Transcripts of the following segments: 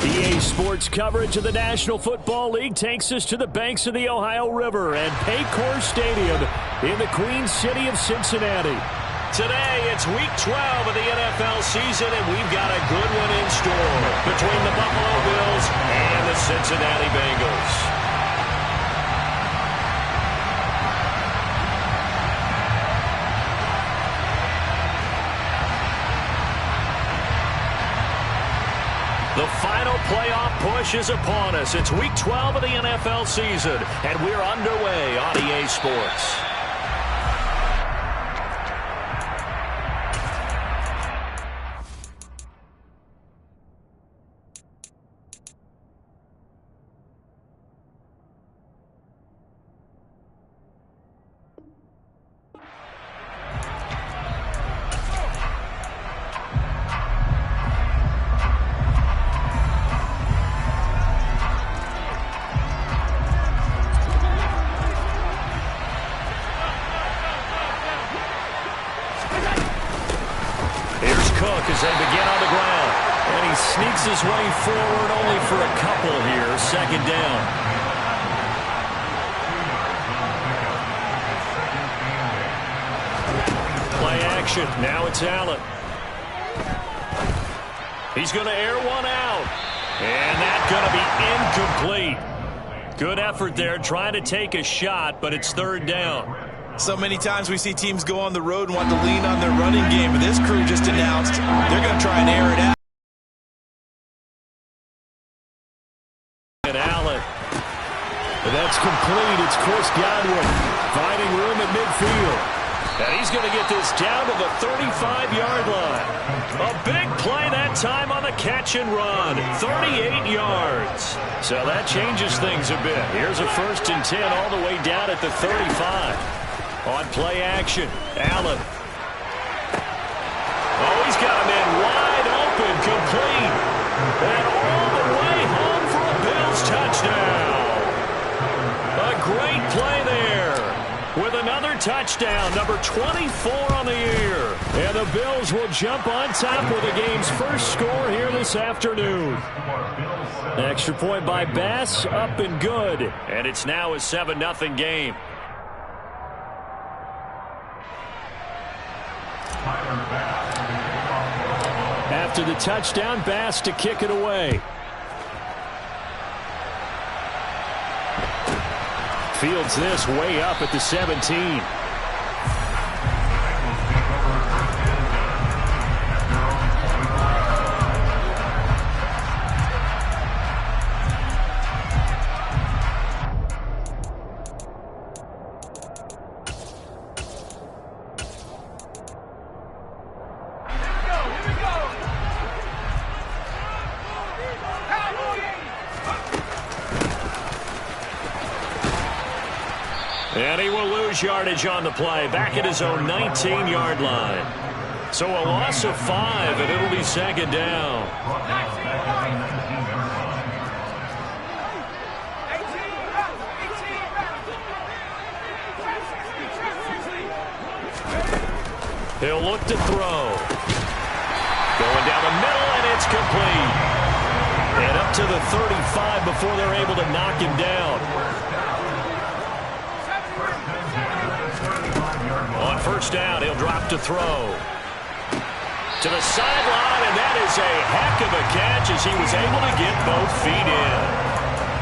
EA Sports coverage of the National Football League takes us to the banks of the Ohio River and Paycor Stadium in the Queen City of Cincinnati. Today, it's Week 12 of the NFL season, and we've got a good one in store between the Buffalo Bills and the Cincinnati Bengals. The final playoff push is upon us. It's Week 12 of the NFL season, and we're underway on EA Sports. As they begin on the ground, and he sneaks his way forward only for a couple here. Second down. Play action. Now it's Allen. He's going to air one out, and that's going to be incomplete. Good effort there trying to take a shot, but it's third down. So many times we see teams go on the road and want to lean on their running game, but this crew just announced they're going to try and air it out. And Allen. That's complete. It's Chris Godwin finding room at midfield. And he's going to get this down to the 35-yard line. A big play that time on the catch and run. 38 yards. So that changes things a bit. Here's a 1st and 10 all the way down at the 35. On play action, Allen. Oh, he's got a man wide open, complete. And all the way home for a Bills touchdown. A great play there. With another touchdown, number 24 on the year. And the Bills will jump on top with the game's first score here this afternoon. Extra point by Bass, up and good. And it's now a 7-0 game. After the touchdown, Bass to kick it away. Fields this way up at the 17. And he will lose yardage on the play, back at his own 19-yard line. So a loss of 5, and it'll be second down. He'll look to throw. Going down the middle, and it's complete. And up to the 35 before they're able to knock him down. On first down, he'll drop to throw. To the sideline, and that is a heck of a catch as he was able to get both feet in.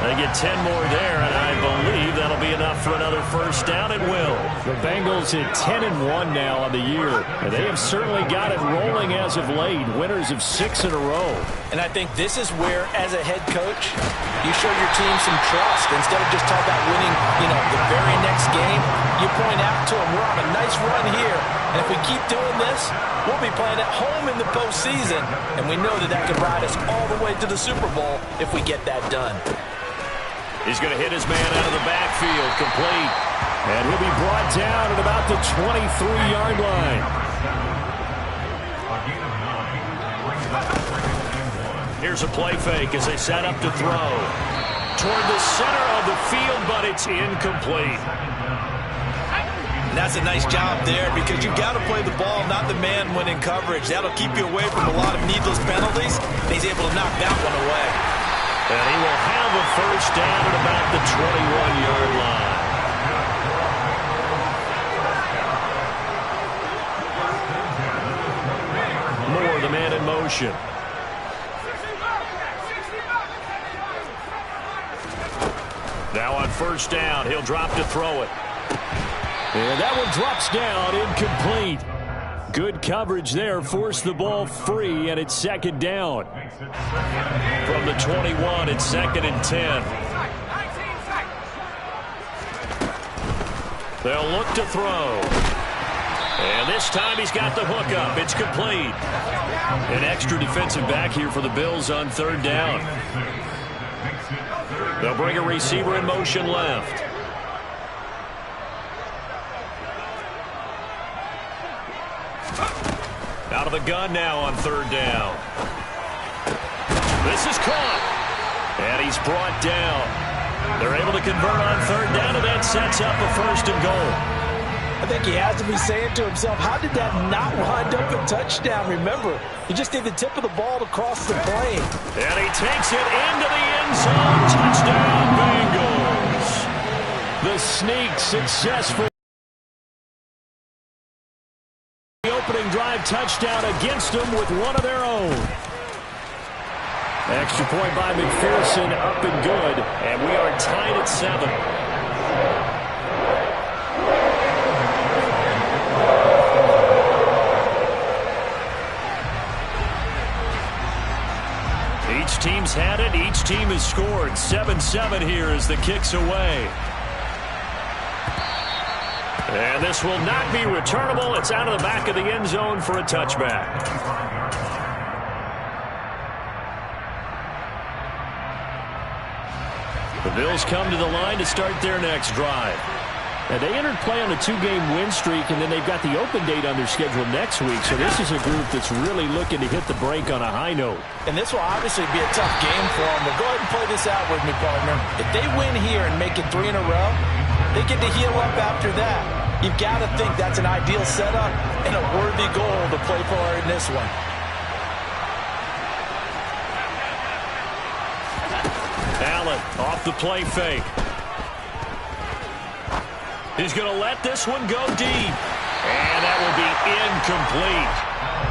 They get 10 more there, and I believe that'll be enough for another first down. It will. The Bengals at 10-1 now on the year, and they have certainly got it rolling as of late. Winners of 6 in a row. And I think this is where, as a head coach, you show your team some trust. Instead of just talking about winning, the very next game, you point out to them, we're on a nice run here. And if we keep doing this, we'll be playing at home in the postseason. And we know that could ride us all the way to the Super Bowl if we get that done. He's going to hit his man out of the backfield, complete. And he'll be brought down at about the 23-yard line. Here's a play fake as they set up to throw. Toward the center of the field, but it's incomplete. That's a nice job there because you've got to play the ball, not the man when in coverage. That'll keep you away from a lot of needless penalties. And he's able to knock that one away. And he will have a first down at about the 21-yard line. Moore, the man in motion. Now on first down, he'll drop to throw it. And that one drops down, incomplete. Good coverage there, forced the ball free, and it's second down. From the 21, it's 2nd and 10. They'll look to throw. And this time he's got the hook up. It's complete. An extra defensive back here for the Bills on third down. They'll bring a receiver in motion left. Out of the gun now on third down. This is caught. And he's brought down. They're able to convert on third down, and that sets up a 1st and goal. I think he has to be saying to himself, how did that not wind up a touchdown? Remember, you just need the tip of the ball to cross the plane. And he takes it into the end zone. Touchdown, Bengals. The sneak successful. The opening drive touchdown against them with one of their own. Extra point by McPherson, up and good. And we are tied at 7. Each team's had it. Each team has scored. 7-7 here as the kick's away. And this will not be returnable. It's out of the back of the end zone for a touchback. The Bills come to the line to start their next drive. And they entered play on a 2-game win streak, and then they've got the open date on their schedule next week. So this is a group that's really looking to hit the break on a high note. And this will obviously be a tough game for them. But go ahead and play this out with me, partner. If they win here and make it 3 in a row, they get to heal up after that. You've got to think that's an ideal setup and a worthy goal to play for in this one. Allen off the play fake. He's going to let this one go deep. And that will be incomplete.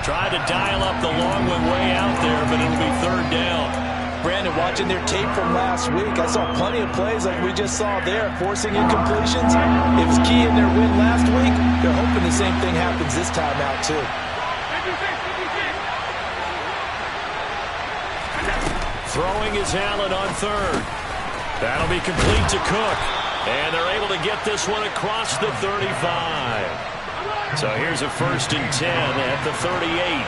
Tried to dial up the long one way out there, but it'll be third down. Brandon, watching their tape from last week, I saw plenty of plays like we just saw there, forcing incompletions. It was key in their win last week. They're hoping the same thing happens this time out, too. Throwing is Allen on third. That'll be complete to Cook. And they're able to get this one across the 35. So here's a 1st and 10 at the 38.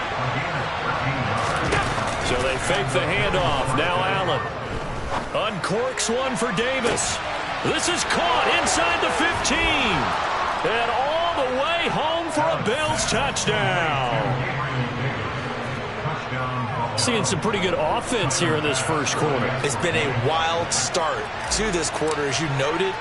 So they fake the handoff. Now Allen uncorks one for Davis. This is caught inside the 15. And all the way home for a Bills touchdown. Seeing some pretty good offense here in this first quarter. It's been a wild start to this quarter, as you noted.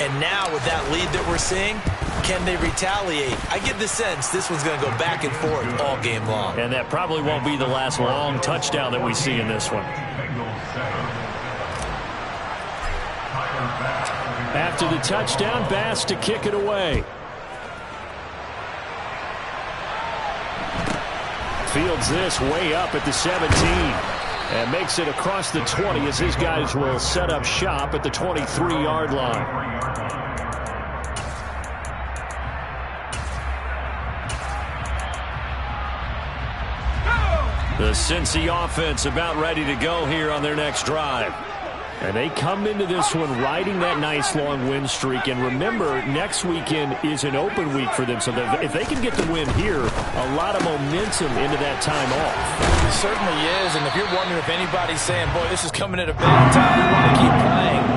And now with that lead that we're seeing, can they retaliate? I get the sense this one's going to go back and forth all game long. And that probably won't be the last long touchdown that we see in this one. After the touchdown, Bass to kick it away. Fields this way up at the 17 and makes it across the 20 as his guys will set up shop at the 23-yard line. The Cincy offense about ready to go here on their next drive. And they come into this one riding that nice long win streak. And remember, next weekend is an open week for them. So that if they can get the win here, a lot of momentum into that time off. It certainly is. And if you're wondering if anybody's saying, boy, this is coming at a bad time, we want to keep playing,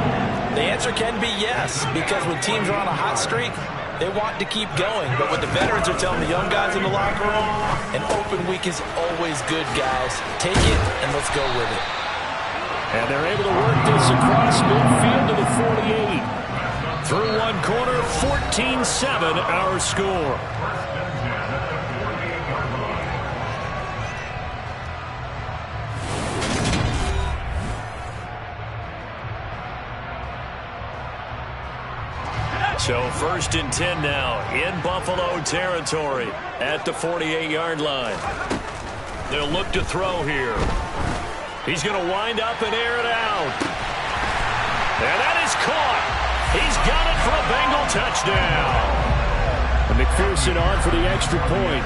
the answer can be yes. Because when teams are on a hot streak, they want to keep going. But what the veterans are telling the young guys in the locker room, an open week is always good, guys. Take it and let's go with it. And they're able to work this across midfield to the 48. Through one quarter, 14-7 our score. So 1st and 10 now in Buffalo territory at the 48-yard line. They'll look to throw here. He's going to wind up and air it out. And that is caught. He's got it for a Bengal touchdown. And McPherson on for the extra point.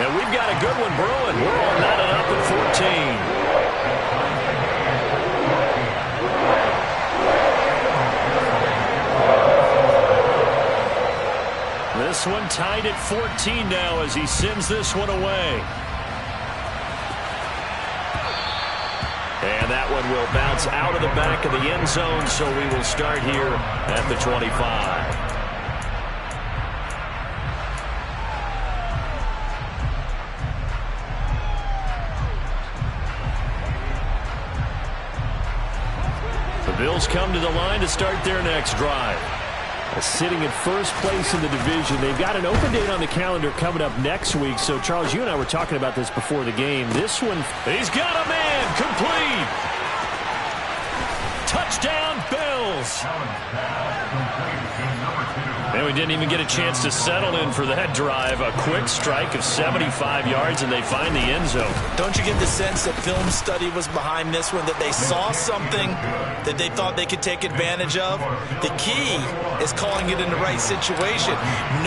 And we've got a good one brewing. We're all knotted up at 14. This one tied at 14 now as he sends this one away. And that one will bounce out of the back of the end zone, so we will start here at the 25. The Bills come to the line to start their next drive. Sitting in first place in the division. They've got an open date on the calendar coming up next week. So, Charles, you and I were talking about this before the game. This one, he's got a man, complete. Touchdown, Bills. And we didn't even get a chance to settle in for that drive. A quick strike of 75 yards, and they find the end zone. Don't you get the sense that film study was behind this one, that they saw something that they thought they could take advantage of? The key is calling it in the right situation,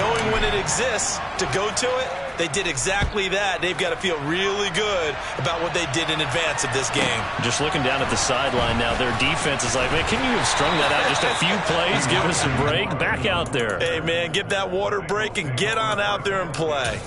knowing when it exists to go to it. They did exactly that. They've got to feel really good about what they did in advance of this game. Just looking down at the sideline now, their defense is like, man, can you have strung that out just a few plays? Give us a break. Back out there. Hey, man, give that water break and get on out there and play.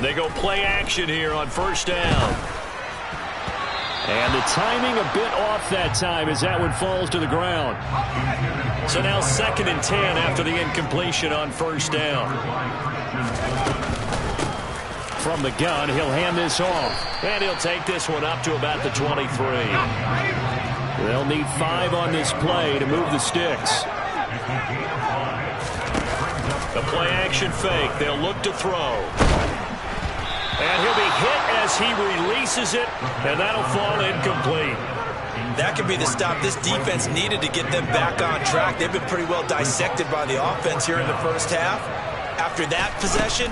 They go play action here on 1st down. And the timing a bit off that time as that one falls to the ground. So now 2nd and 10 after the incompletion on 1st down. From the gun, he'll hand this off. And he'll take this one up to about the 23. They'll need 5 on this play to move the sticks. The play action fake. They'll look to throw. And he'll be hit as he releases it, and that'll fall incomplete. That could be the stop this defense needed to get them back on track. They've been pretty well dissected by the offense here in the first half. After that possession,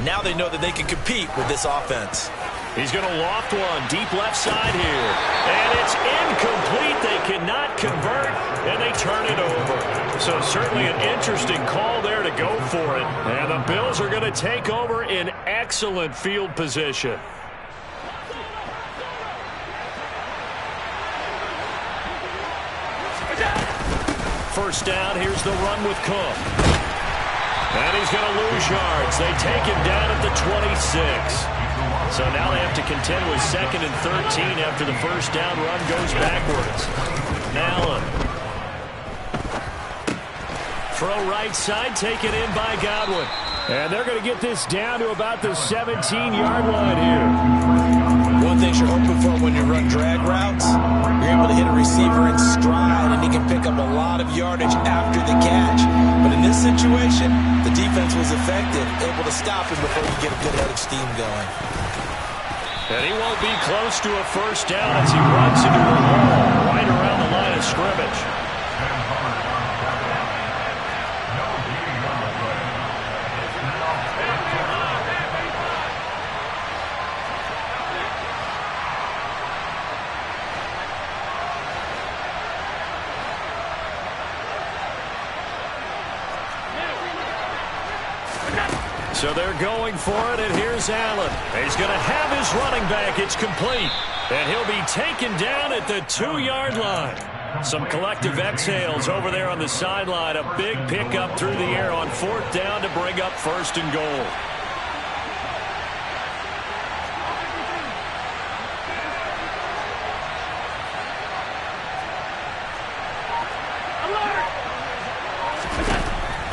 now they know that they can compete with this offense. He's going to loft one deep left side here. And it's incomplete. They cannot convert, and they turn it over. So certainly an interesting call there to go for it. And the Bills are going to take over in excellent field position. First down, here's the run with Cook. And he's going to lose yards. They take him down at the 26. So now they have to contend with 2nd and 13 after the first down run goes backwards. Allen. Throw right side, taken in by Godwin. And they're going to get this down to about the 17-yard line here. One thing you're hoping for when you run drag routes, you're able to hit a receiver in stride, and he can pick up a lot of yardage after the catch. But in this situation, the defense was effective, able to stop him before you get a good head of steam going. And he won't be close to a first down as he runs into the wall right around the line of scrimmage. So they're going for it, and here's Allen. He's going to have his running back. It's complete. And he'll be taken down at the 2-yard line. Some collective exhales over there on the sideline. A big pickup through the air on 4th down to bring up 1st and goal.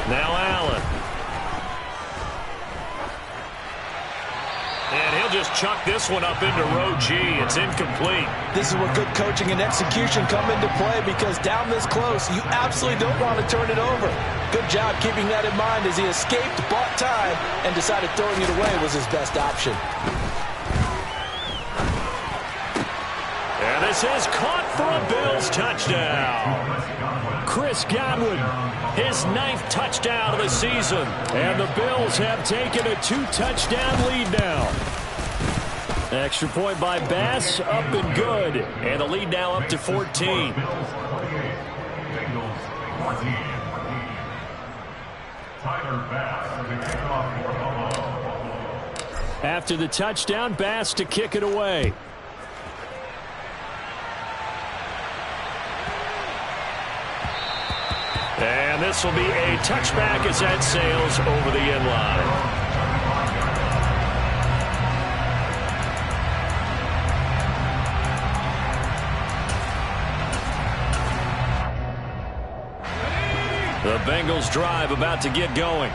Now Allen. And he'll just just chucked this one up into row G. It's incomplete. This is where good coaching and execution come into play, because down this close, you absolutely don't want to turn it over. Good job keeping that in mind as he escaped, bought time, and decided throwing it away was his best option. And this is caught for a Bills touchdown. Chris Godwin, his 9th touchdown of the season. And the Bills have taken a 2-touchdown lead now. Extra point by Bass, up and good. And the lead now up to 14. After the touchdown, Bass to kick it away. And this will be a touchback as that sails over the end line. The Bengals drive about to get going.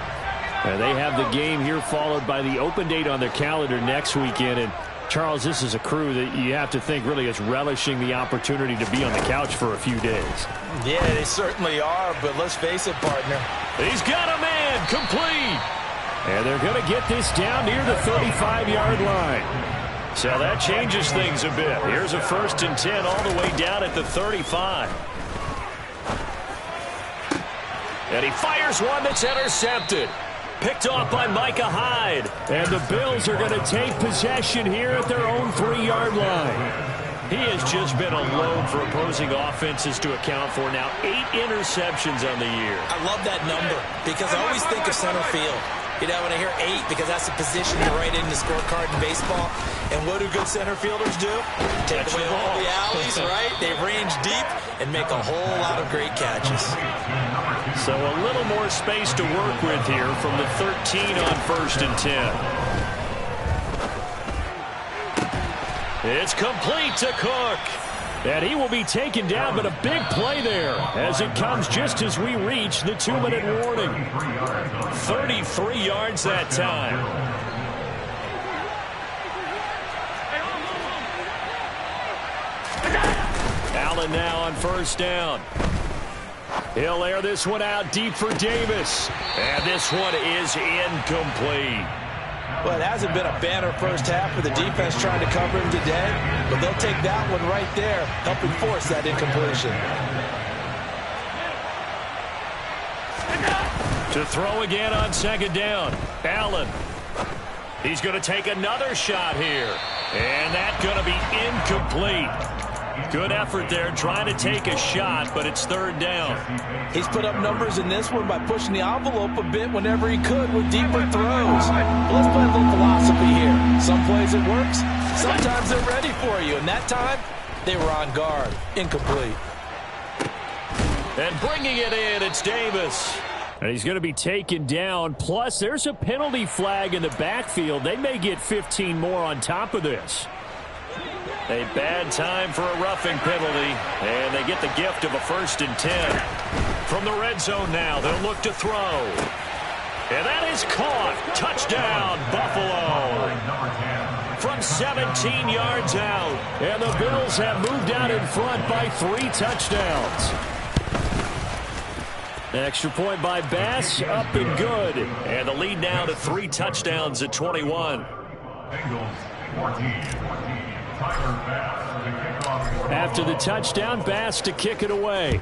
And they have the game here followed by the open date on their calendar next weekend. And Charles, this is a crew that you have to think really is relishing the opportunity to be on the couch for a few days. Yeah, they certainly are, but let's face it, partner. He's got a man complete. And they're going to get this down near the 35-yard line. So that changes things a bit. Here's a 1st and 10 all the way down at the 35. And he fires one that's intercepted. Picked off by Micah Hyde. And the Bills are going to take possession here at their own 3-yard line. He has just been a load for opposing offenses to account for now. 8 interceptions on the year. I love that number because I always think of center field. You know, when I hear 8, because that's the position you write in the scorecard in baseball. And what do good center fielders do? Take away all the alleys, right? They range deep and make a whole lot of great catches. So a little more space to work with here from the 13 on 1st and 10. It's complete to Cook. And he will be taken down, but a big play there as it comes just as we reach the 2-minute warning. 33 yards that time. Allen now on 1st down. He'll air this one out deep for Davis. And this one is incomplete. Well, it hasn't been a banner first half with the defense trying to cover him today, but they'll take that one right there, helping force that incompletion. To throw again on 2nd down. Allen. He's going to take another shot here. And that's going to be incomplete. Good effort there trying to take a shot, but it's 3rd down. He's put up numbers in this one by pushing the envelope a bit whenever he could with deeper throws. Well, let's play a little philosophy here. Some plays it works, sometimes they're ready for you, and that time they were on guard. Incomplete. And bringing it in, it's Davis. And he's going to be taken down. Plus, there's a penalty flag in the backfield. They may get 15 more on top of this. A bad time for a roughing penalty, and they get the gift of a 1st and 10. From the red zone now, they'll look to throw. And that is caught. Touchdown, Buffalo. From 17 yards out. And the Bills have moved out in front by 3 touchdowns. Extra point by Bass, up and good. And the lead now to 3 touchdowns at 21. After the touchdown, Bass to kick it away.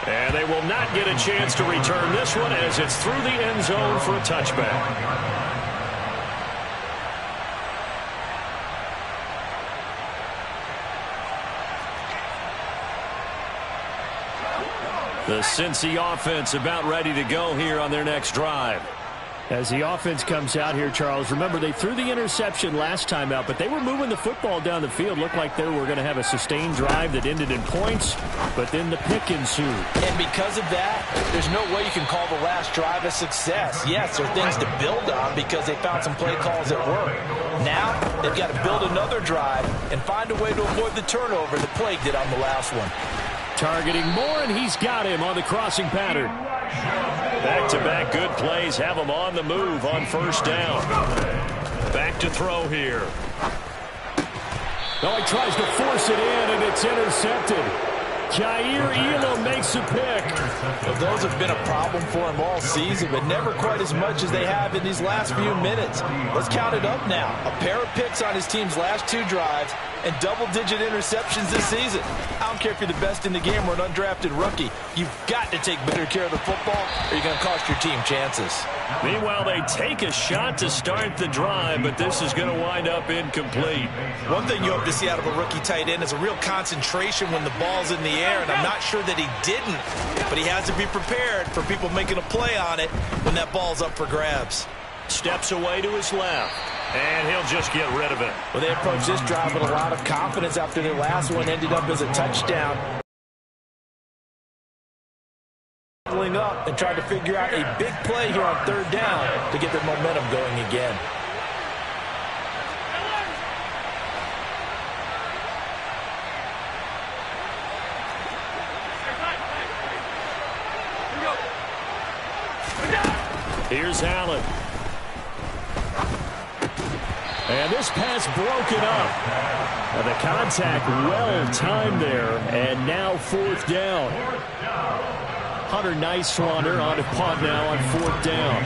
And they will not get a chance to return this one as it's through the end zone for a touchback. The Cincy offense about ready to go here on their next drive. As the offense comes out here, Charles, remember they threw the interception last time out, but they were moving the football down the field. Looked like they were going to have a sustained drive that ended in points, but then the pick ensued. And because of that, there's no way you can call the last drive a success. Yes, there are things to build on because they found some play calls that work. Now, they've got to build another drive and find a way to avoid the turnover that plagued it on the last one. Targeting Moore, and he's got him on the crossing pattern. Back-to-back good plays have him on the move on first down. Back to throw here. Oh, he tries to force it in, and it's intercepted. Jair Elam makes a pick. Well, those have been a problem for him all season, but never quite as much as they have in these last few minutes. Let's count it up now. A pair of picks on his team's last 2 drives and double-digit interceptions this season. I don't care if you're the best in the game or an undrafted rookie. You've got to take better care of the football or you're going to cost your team chances. Meanwhile, they take a shot to start the drive, but this is going to wind up incomplete. One thing you hope to see out of a rookie tight end is a real concentration when the ball's in the air, and I'm not sure that he didn't, but he has to be prepared for people making a play on it when that ball's up for grabs. Steps away to his left, and he'll just get rid of it. Well, they approached this drive with a lot of confidence after their last one ended up as a touchdown. Up and tried to figure out a big play here on 3rd down to get their momentum going again. Here's Allen. And this pass broken up. And the contact well timed there, and now 4th down. Hunter Nicewander on a punt now on 4th down.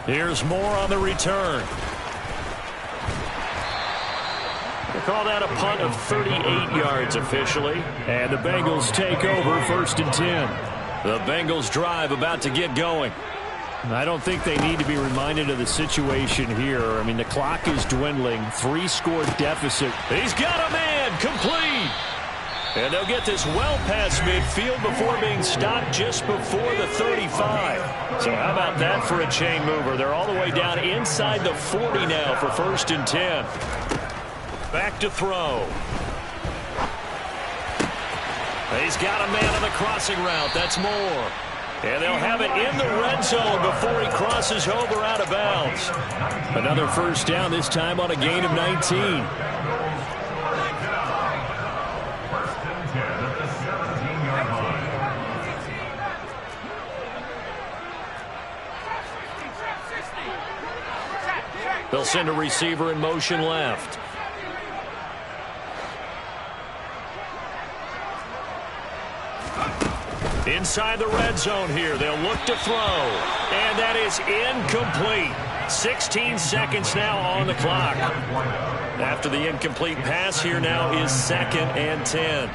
Here's Moore on the return. They call that a punt of 38 yards officially. And the Bengals take over 1st and 10. The Bengals drive about to get going. I don't think they need to be reminded of the situation here. I mean, the clock is dwindling. 3-score deficit. He's got a man complete. And they'll get this well past midfield before being stopped just before the 35. So how about that for a chain mover? They're all the way down inside the 40 now for 1st and 10. Back to throw. He's got a man on the crossing route. That's Moore. And they'll have it in the red zone before he crosses over out of bounds. Another 1st down, this time on a gain of 19. They'll send a receiver in motion left. Inside the red zone here. They'll look to throw. And that is incomplete. 16 seconds now on the clock. After the incomplete pass, here now is 2nd and 10.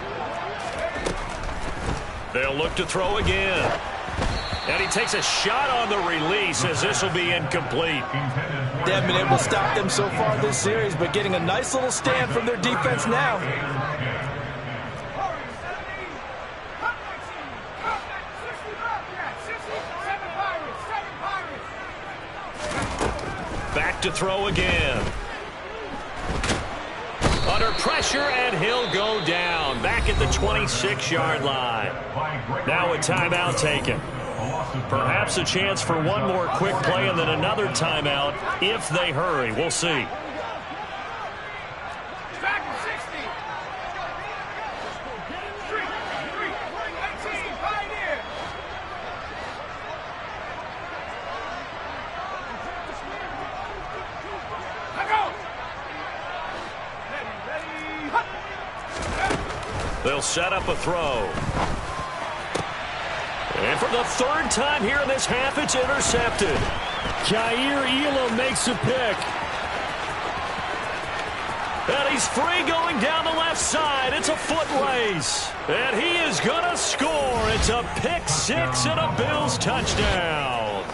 They'll look to throw again. And he takes a shot on the release as this will be incomplete. They haven't been able to stop them so far this series, but getting a nice little stand from their defense now. Back to throw again. Under pressure, and he'll go down. Back at the 26-yard line. Now a timeout taken. Perhaps a chance for one more quick play and then another timeout if they hurry. We'll see. They'll set up a throw. And for the 3rd time here in this half, it's intercepted. Jair Elam makes a pick. And he's free going down the left side. It's a foot race. And he is going to score. It's a pick 6 and a Bills touchdown.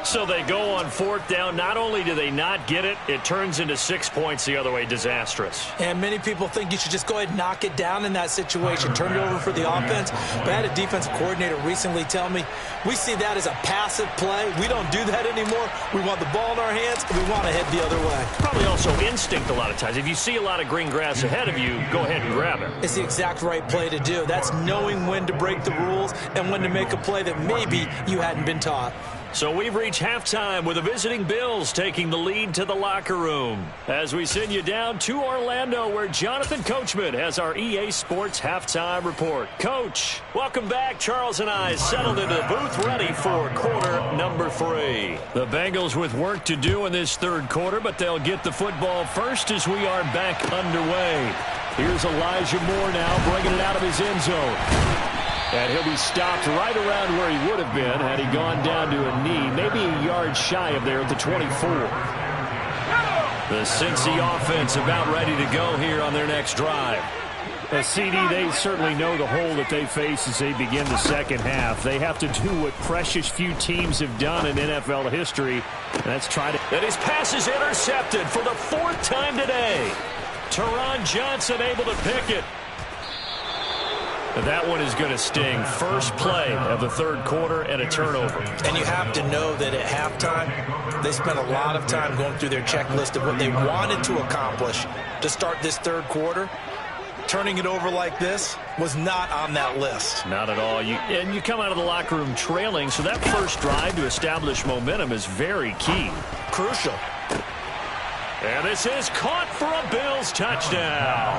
So they go on 4th down. Not only do they not get it, it turns into 6 points the other way. Disastrous. And many people think you should just go ahead and knock it down in that situation. Turn it over for the offense. But I had a defensive coordinator recently tell me, we see that as a passive play. We don't do that anymore. We want the ball in our hands, and we want to head the other way. Probably also instinct a lot of times. If you see a lot of green grass ahead of you, go ahead and grab it. It's the exact right play to do. That's knowing when to break the rules and when to make a play that maybe you hadn't been taught. So we've reached halftime with the visiting Bills taking the lead to the locker room. As we send you down to Orlando, where Jonathan Coachman has our EA Sports halftime report. Coach, welcome back. Charles and I settled into the booth ready for quarter number 3. The Bengals with work to do in this third quarter, but they'll get the football first as we are back underway. Here's Elijah Moore now bringing it out of his end zone. And he'll be stopped right around where he would have been had he gone down to a knee, maybe a yard shy of there at the 24. The Cincy offense about ready to go here on their next drive. CD, they certainly know the hole that they face as they begin the second half. They have to do what precious few teams have done in NFL history. That's try to... And his pass is intercepted for the 4th time today. Teron Johnson able to pick it. That one is going to sting. First play of the third quarter and a turnover. And you have to know that at halftime, they spent a lot of time going through their checklist of what they wanted to accomplish to start this third quarter. Turning it over like this was not on that list. Not at all. And you come out of the locker room trailing, so that first drive to establish momentum is very key. Crucial. And this is caught for a Bills touchdown.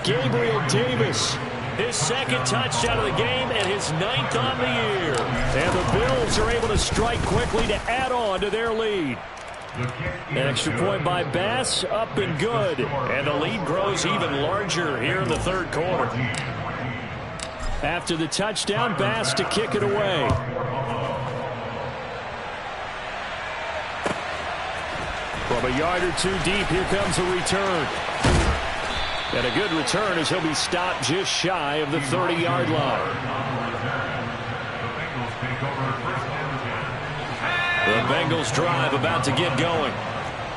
Gabriel Davis. His second touchdown of the game and his 9th on the year. And the Bills are able to strike quickly to add on to their lead. An extra point by Bass, up and good. And the lead grows even larger here in the third quarter. After the touchdown, Bass to kick it away. From a yard or two deep, here comes a return. And a good return as he'll be stopped just shy of the 30-yard line. The Bengals drive about to get going.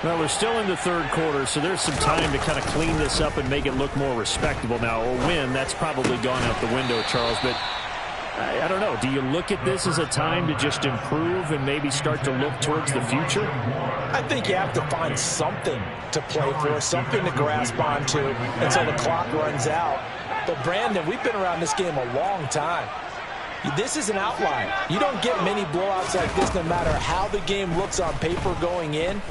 Well, we're still in the third quarter, so there's some time to kind of clean this up and make it look more respectable. Now, a win, that's probably gone out the window, Charles, but I don't know. Do you look at this as a time to just improve and maybe start to look towards the future? I think you have to find something to play for, something to grasp onto until the clock runs out. But, Brandon, we've been around this game a long time. This is an outlier. You don't get many blowouts like this no matter how the game looks on paper going in.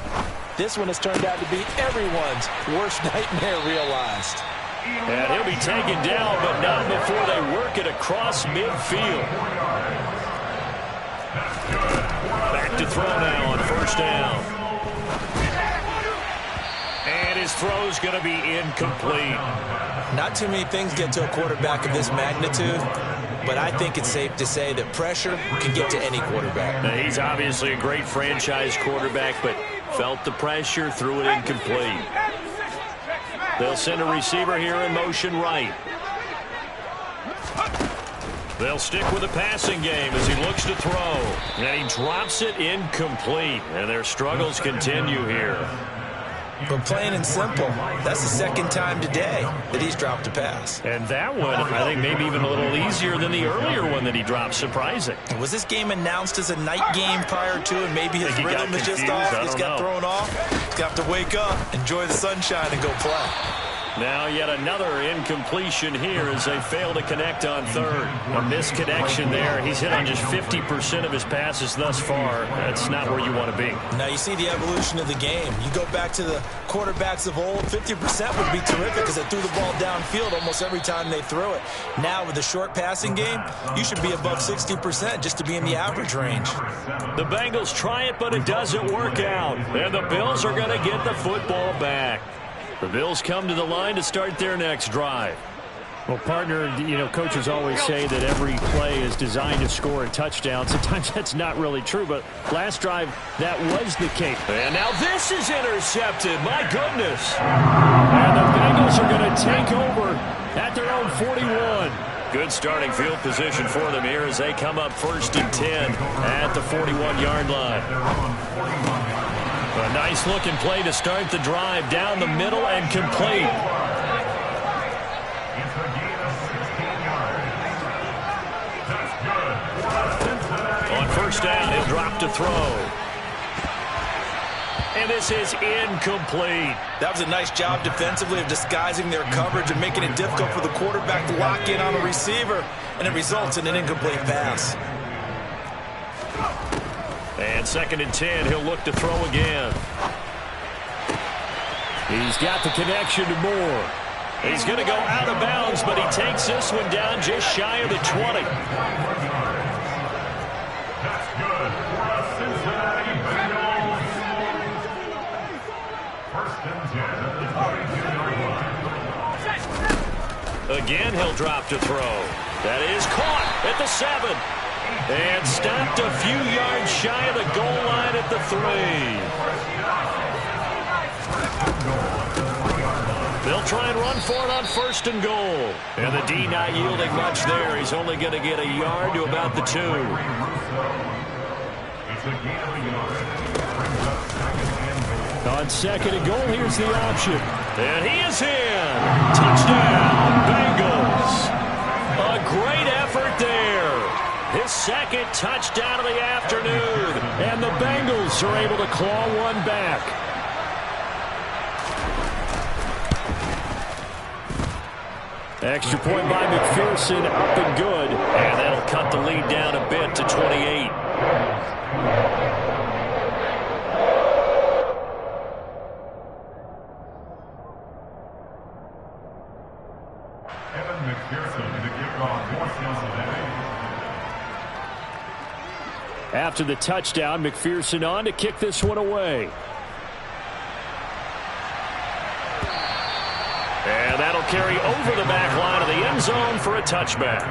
This one has turned out to be everyone's worst nightmare realized. And he'll be taken down, but not before they work it across midfield. Back to throw now on first down. And his throw's going to be incomplete. Not too many things get to a quarterback of this magnitude, but I think it's safe to say that pressure can get to any quarterback. Now, he's obviously a great franchise quarterback, but felt the pressure, threw it incomplete. They'll send a receiver here in motion right. They'll stick with the passing game as he looks to throw. And he drops it incomplete. And their struggles continue here. But plain and simple, that's the second time today that he's dropped a pass. And that one, I think, maybe even a little easier than the earlier one that he dropped. Surprising. Was this game announced as a night game prior to, and maybe his rhythm is just off, just got thrown off? He's got to wake up, enjoy the sunshine, and go play. Now yet another incompletion here as they fail to connect on third. A misconnection there. He's hit on just 50% of his passes thus far. That's not where you want to be. Now you see the evolution of the game. You go back to the quarterbacks of old, 50% would be terrific because they threw the ball downfield almost every time they threw it. Now with the short passing game, you should be above 60% just to be in the average range. The Bengals try it, but it doesn't work out. And the Bills are going to get the football back. The Bills come to the line to start their next drive. Well, partner, you know, coaches always say that every play is designed to score a touchdown. Sometimes that's not really true, but last drive, that was the case. And now this is intercepted. My goodness. And the Bengals are going to take over at their own 41. Good starting field position for them here as they come up 1st and 10 at the 41-yard line. A nice-looking play to start the drive down the middle and complete. On first down, he'll drop to throw. And this is incomplete. That was a nice job defensively of disguising their coverage and making it difficult for the quarterback to lock in on the receiver, and it results in an incomplete pass. And 2nd and 10, he'll look to throw again. He's got the connection to Moore. He's going to go out of bounds, but he takes this one down just shy of the 20. Again, he'll drop to throw. That is caught at the 7. And stopped a few yards shy of the goal line at the 3. They'll try and run for it on 1st and goal. And the D not yielding much there. He's only going to get a yard to about the 2. On 2nd and goal, here's the option. And he is in. Touchdown, Bengals. A great effort there. His 2nd touchdown of the afternoon. And the Bengals are able to claw one back. Extra point by McPherson, up and good. And that'll cut the lead down a bit to 28. After the touchdown, McPherson on to kick this one away. And that'll carry over the back line of the end zone for a touchback.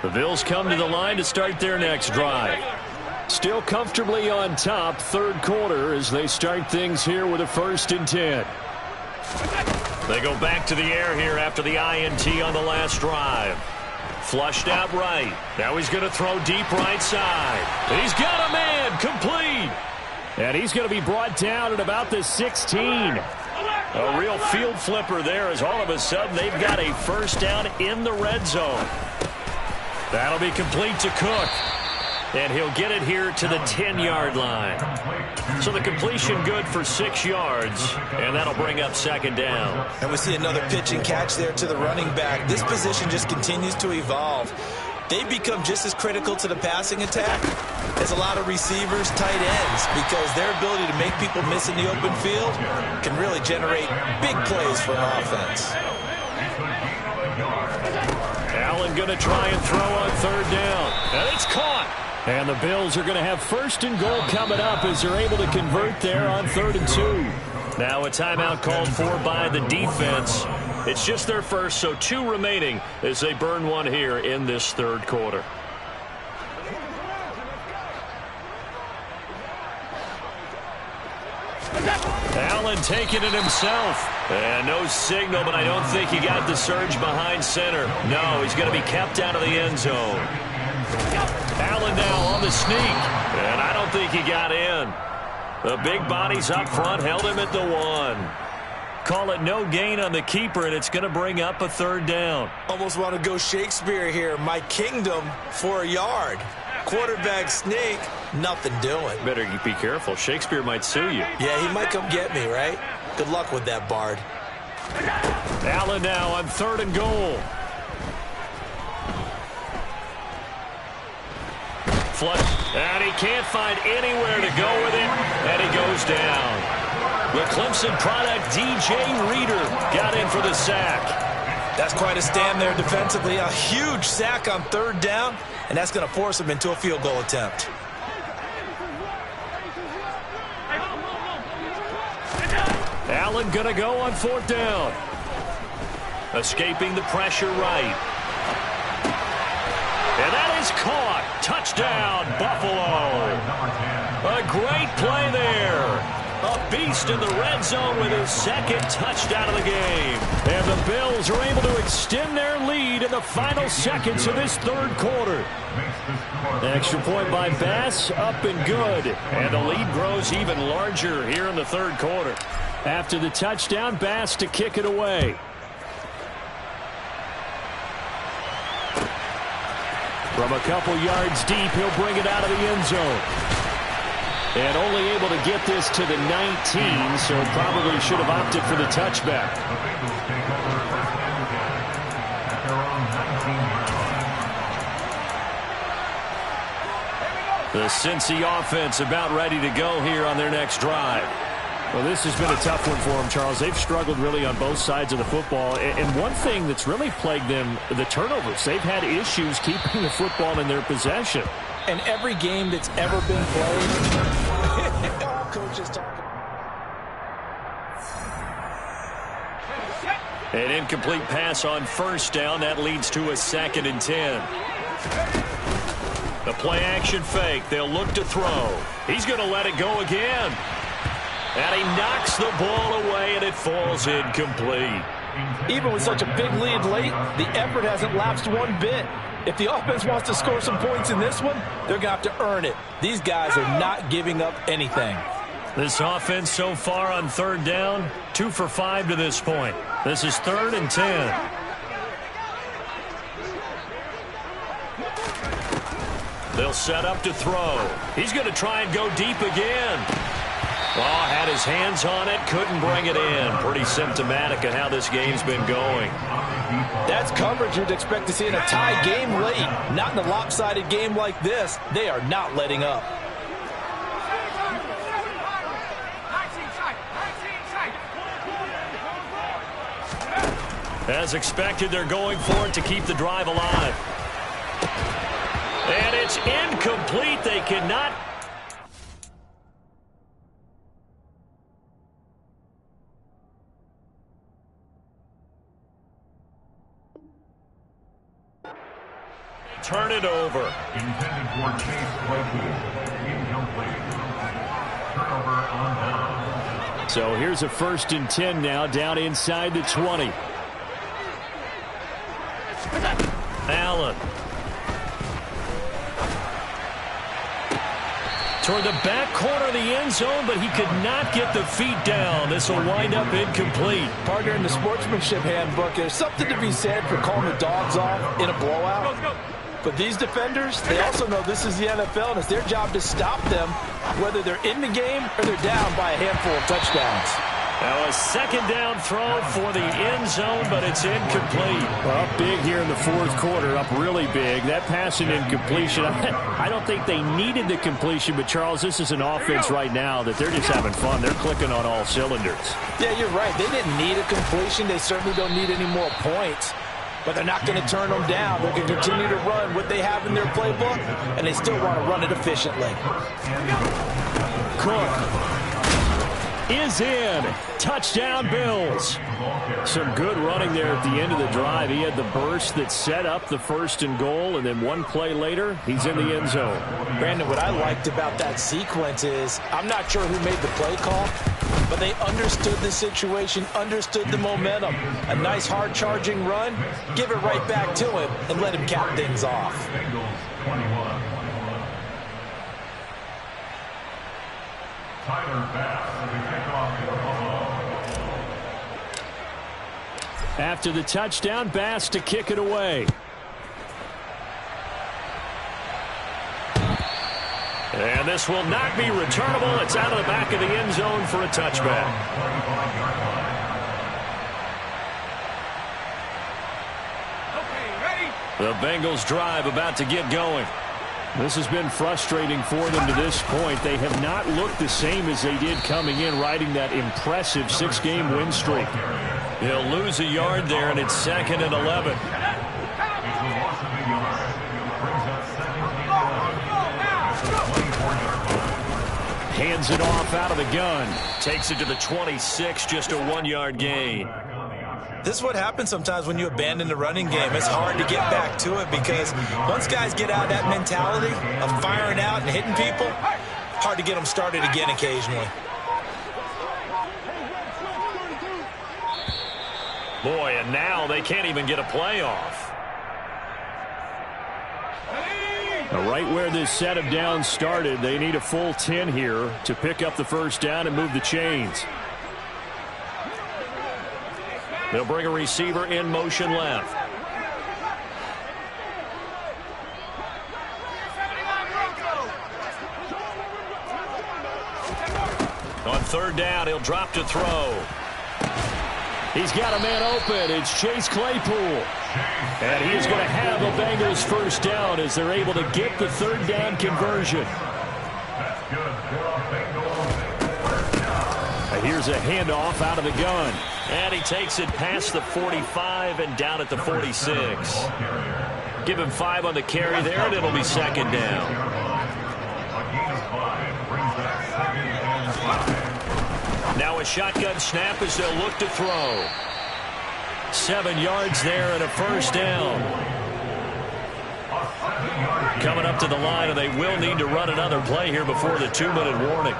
The Bills come to the line to start their next drive. Still comfortably on top, 3rd quarter, as they start things here with a 1st and 10. They go back to the air here after the INT on the last drive. Flushed out right. Now he's going to throw deep right side. And he's got a man, complete. And he's going to be brought down at about the 16. A real field flipper there, as all of a sudden they've got a 1st down in the red zone. That'll be complete to Cook. And he'll get it here to the 10-yard line. So the completion good for 6 yards, and that'll bring up 2nd down. And we see another pitch and catch there to the running back. This position just continues to evolve. They've become just as critical to the passing attack as a lot of receivers, tight ends, because their ability to make people miss in the open field can really generate big plays for an offense. Allen going to try and throw on 3rd down. And it's caught. And the Bills are going to have 1st and goal coming up as they're able to convert there on 3rd and 2. Now a timeout called for by the defense. It's just their first, so 2 remaining as they burn one here in this 3rd quarter. Allen taking it himself. And no signal, but I don't think he got the surge behind center. No, he's going to be kept out of the end zone. Allen now on the sneak, and I don't think he got in. The big bodies up front held him at the 1. Call it no gain on the keeper, and it's going to bring up a 3rd down. Almost want to go Shakespeare here. My kingdom for a yard. Quarterback sneak, nothing doing. Better be careful. Shakespeare might sue you. Yeah, he might come get me, right? Good luck with that, Bard. Allen now on 3rd and goal. Flush, and he can't find anywhere to go with it, and he goes down. The Clemson product, DJ Reader, got in for the sack. That's quite a stand there defensively. A huge sack on 3rd down, and that's going to force him into a field goal attempt. Allen going to go on 4th down. Escaping the pressure right. And that is caught. Touchdown, Buffalo. A great play there. A beast in the red zone with his 2nd touchdown of the game. And the Bills are able to extend their lead in the final seconds of this 3rd quarter. Extra point by Bass, up and good. And the lead grows even larger here in the 3rd quarter. After the touchdown, Bass to kick it away. From a couple yards deep, he'll bring it out of the end zone. And only able to get this to the 19, so probably should have opted for the touchback. The Cincy offense about ready to go here on their next drive. Well, this has been a tough one for them, Charles. They've struggled really on both sides of the football. And one thing that's really plagued them, the turnovers. They've had issues keeping the football in their possession. And every game that's ever been played, all coaches talking. An incomplete pass on first down. That leads to a 2nd and 10. The play-action fake. They'll look to throw. He's going to let it go again. And he knocks the ball away, and it falls incomplete. Even with such a big lead late, the effort hasn't lapsed one bit. If the offense wants to score some points in this one, they're going to have to earn it. These guys are not giving up anything. This offense so far on 3rd down, 2 for 5 to this point. This is 3rd and 10. They'll set up to throw. He's going to try and go deep again. Oh, had his hands on it, couldn't bring it in. Pretty symptomatic of how this game's been going. That's coverage you'd expect to see in a tie game late. Not in a lopsided game like this. They are not letting up. As expected, they're going for it to keep the drive alive. And it's incomplete. They cannot. Turn it over. Intended for Chase Claypool. Incomplete. Turnover on down. So here's a 1st and 10 now, down inside the 20. Allen. Toward the back corner of the end zone, but he could not get the feet down. This will wind up incomplete. Partner, in the sportsmanship handbook, there's something to be said for calling the dogs off in a blowout. But these defenders, they also know this is the NFL, and it's their job to stop them, whether they're in the game or they're down by a handful of touchdowns. Now a 2nd down throw for the end zone, but it's incomplete. Well, up big here in the 4th quarter, up really big. That pass and incompletion, I don't think they needed the completion, but Charles, this is an offense right now that they're just having fun. They're clicking on all cylinders. Yeah, you're right. They didn't need a completion. They certainly don't need any more points. But they're not going to turn them down. They're going to continue to run what they have in their playbook, and they still want to run it efficiently. Cook is in. Touchdown, Bills. Some good running there at the end of the drive. He had the burst that set up the 1st and goal, and then one play later, he's in the end zone. Brandon, what I liked about that sequence is I'm not sure who made the play call, but they understood the situation, understood the momentum. A nice hard-charging run, give it right back to him, and let him cap things off. Tyler Bass, the kickoff for Bofo. After the touchdown, Bass to kick it away. And this will not be returnable. It's out of the back of the end zone for a touchback. The Bengals drive about to get going. This has been frustrating for them to this point. They have not looked the same as they did coming in, riding that impressive 6-game win streak. He'll lose a yard there, and it's 2nd and 11. Hands it off out of the gun. Takes it to the 26, just a 1-yard gain. This is what happens sometimes when you abandon the running game. It's hard to get back to it because once guys get out of that mentality of firing out and hitting people, hard to get them started again occasionally. Boy, and now they can't even get a playoff. Right where this set of downs started, they need a full 10 here to pick up the 1st down and move the chains. They'll bring a receiver in motion left. On third down, he'll drop to throw. He's got a man open. It's Chase Claypool. And he is going to have a Bengals first down as they're able to get the third down conversion. And here's a handoff out of the gun. And he takes it past the 45 and down at the 46. Give him 5 on the carry there, and it'll be second down. Now a shotgun snap as they'll look to throw. 7 yards there and a first down. Coming up to the line, and they will need to run another play here before the 2-minute warning.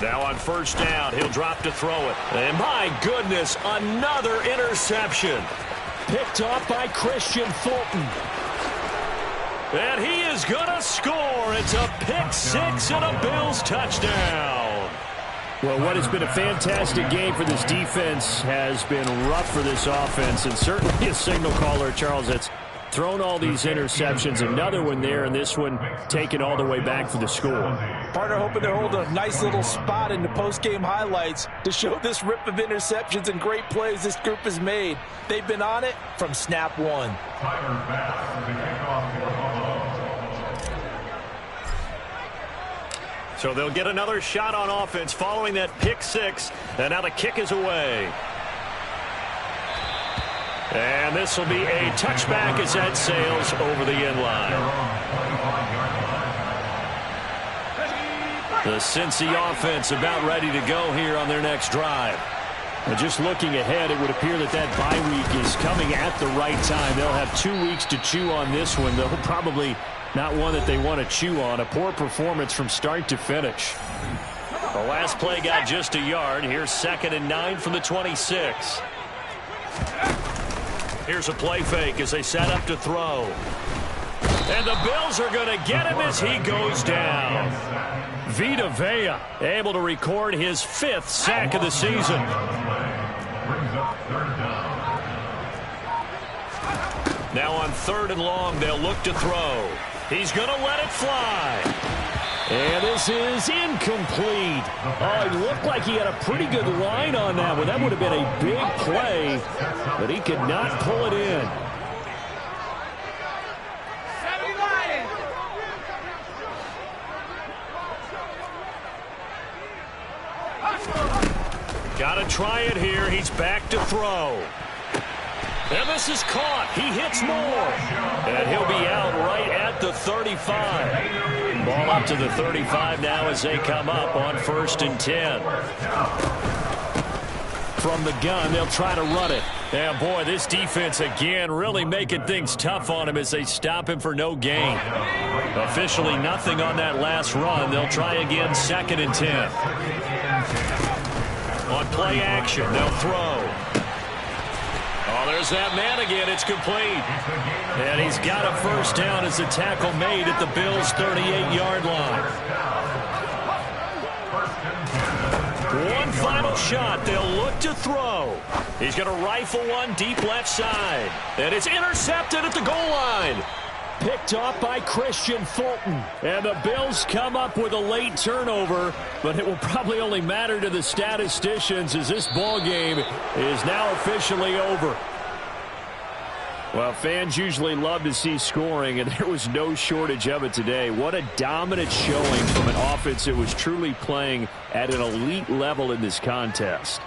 Now on first down, he'll drop to throw it. And my goodness, another interception. Picked off by Christian Fulton. And he is going to score. It's a pick 6 and a Bills touchdown. Well, what has been a fantastic game for this defense has been rough for this offense, and certainly a signal caller, Charles, that's thrown all these interceptions. Another one there, and this one taken all the way back for the score. Partner hoping to hold a nice little spot in the post-game highlights to show this rip of interceptions and great plays this group has made. They've been on it from snap one. So they'll get another shot on offense following that pick 6, and now the kick is away. And this will be a touchback as that sails over the end line. The Cincy offense about ready to go here on their next drive. And just looking ahead, it would appear that that bye week is coming at the right time. They'll have 2 weeks to chew on this one. They'll probably not one that they want to chew on. A poor performance from start to finish. The last play got just a yard. Here's 2nd and 9 from the 26. Here's a play fake as they set up to throw. And the Bills are going to get him as he goes down. Vita Vea able to record his 5th sack of the season. Now on 3rd and long, they'll look to throw. He's going to let it fly. And this is incomplete. Oh, it looked like he had a pretty good line on that one. That would have been a big play, but he could not pull it in. Got to try it here. He's back to throw. And this is caught. He hits more. And he'll be out right at the 35. Ball up to the 35 now as they come up on 1st and 10. From the gun, they'll try to run it. Yeah, boy, this defense again really making things tough on him as they stop him for no gain. Officially nothing on that last run. They'll try again 2nd and 10. On play action, they'll throw. Oh, there's that man again. It's complete. And he's got a first down as the tackle made at the Bills' 38-yard line. One final shot. They'll look to throw. He's going to rifle one deep left side. And it's intercepted at the goal line. Picked off by Christian Fulton. And the Bills come up with a late turnover, but it will probably only matter to the statisticians as this ball game is now officially over. Well, fans usually love to see scoring, and there was no shortage of it today. What a dominant showing from an offense that was truly playing at an elite level in this contest.